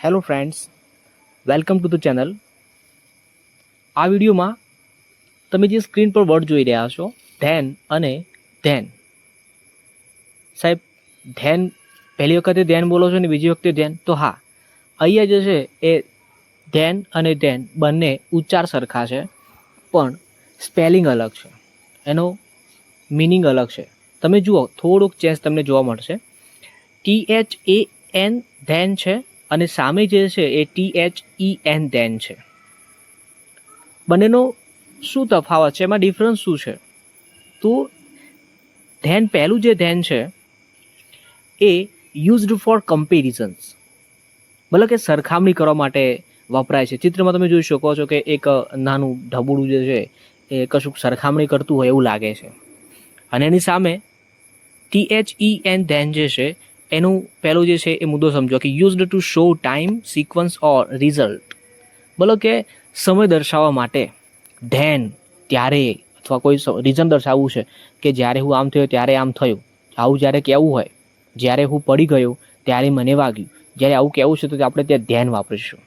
Hello friends, welcome to the channel. આ વિડીયોમાં તમે જે સ્ક્રીન પર વર્ડ જોઈ રહ્યા છો ધેન અને ધેન. સાહેબ, ધેન પહેલી વખતે ધ્યાન બોલો છો ને બીજી વખતે ધ્યાન, તો હા, અહીંયા જે છે એ ધેન અને ધેન બંને ઉચ્ચાર સરખા છે, પણ સ્પેલિંગ અલગ છે, એનો મિનિંગ અલગ છે. તમે જુઓ, થોડુંક ચેન્જ તમને જોવા મળશે. THAN ધેન છે અને સામે જે છે એ THEN ધેન છે. બંનેનો શું તફાવત છે, એમાં ડિફરન્સ શું છે? તો ધેન, પહેલું જે ધેન છે એ યુઝડ ફોર કમ્પેરિઝન્સ, મતલબ કે સરખામણી કરવા માટે વપરાય છે. ચિત્રમાં તમે જોઈ શકો છો કે એક નાનું ઢબુડું જે છે એ કશુંક સરખામણી કરતું હોય એવું લાગે છે. અને એની સામે THEN ધેન જે છે એનું પહેલું જે છે એ મુદ્દો સમજો કે used to show time, sequence or result, મતલબ કે સમય દર્શાવવા માટે ધેન, ત્યારે, અથવા કોઈ રીઝન દર્શાવવું છે કે જ્યારે હું આમ થયો ત્યારે આમ થયું, આવું જ્યારે કહેવું હોય, જ્યારે હું પડી ગયો ત્યારે મને વાગ્યું, જ્યારે આવું કહેવું છે તો આપણે ત્યાં ધ્યાન વાપરીશું.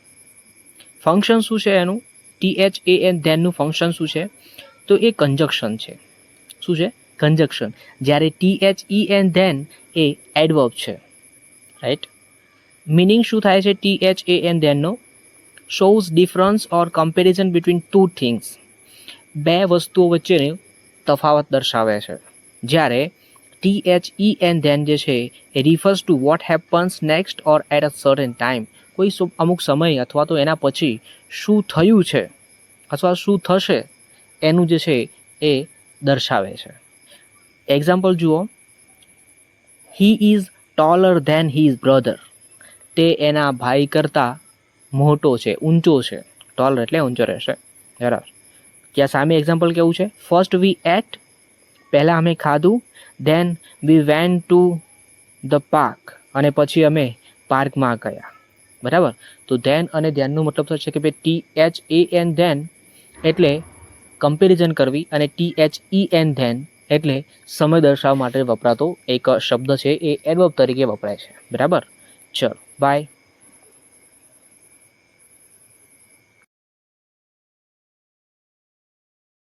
ફંક્શન શું છે એનું? THAN ધેનનું ફંક્શન શું છે? તો એ કંજક્શન છે. શું છે? કંજક્શન. જ્યારે THEN ધેન એ એડવર્બ છે, રાઈટ? મિનિંગ શું થાય છે THAN ધેનનો? શોઝ ડિફરન્સ ઓર કમ્પેરિઝન બિટવીન ટુ થિંગ્સ, બે વસ્તુઓ વચ્ચેનો તફાવત દર્શાવે છે. જ્યારે THEN ધેન જે છે એ refers to what happens next or at a certain time, કોઈ અમુક સમય અથવા તો એના પછી શું થયું છે અથવા શું થશે એનું જે છે એ દર્શાવે છે. એક્ઝામ્પલ જુઓ, he is taller than his brother, તે એના ભાઈ કરતાં મોટો છે, ઊંચો છે. ટોલર એટલે ઊંચો રહેશે, બરાબર. ત્યાં સામે એક્ઝામ્પલ કેવું છે? ફર્સ્ટ વી એટ, પહેલાં અમે ખાધું, then we went to the park, અને પછી અમે પાર્કમાં ગયા, બરાબર. તો ધેન અને ધ્યાનનો મતલબ થશે કે ભાઈ THAN ધેન એટલે કમ્પેરિઝન કરવી, અને THEN ધેન એટલે સમય દર્શાવવા માટે વપરાતો એક શબ્દ છે, એ એડવર્બ તરીકે વપરાય છે, બરાબર. ચલો, બાય.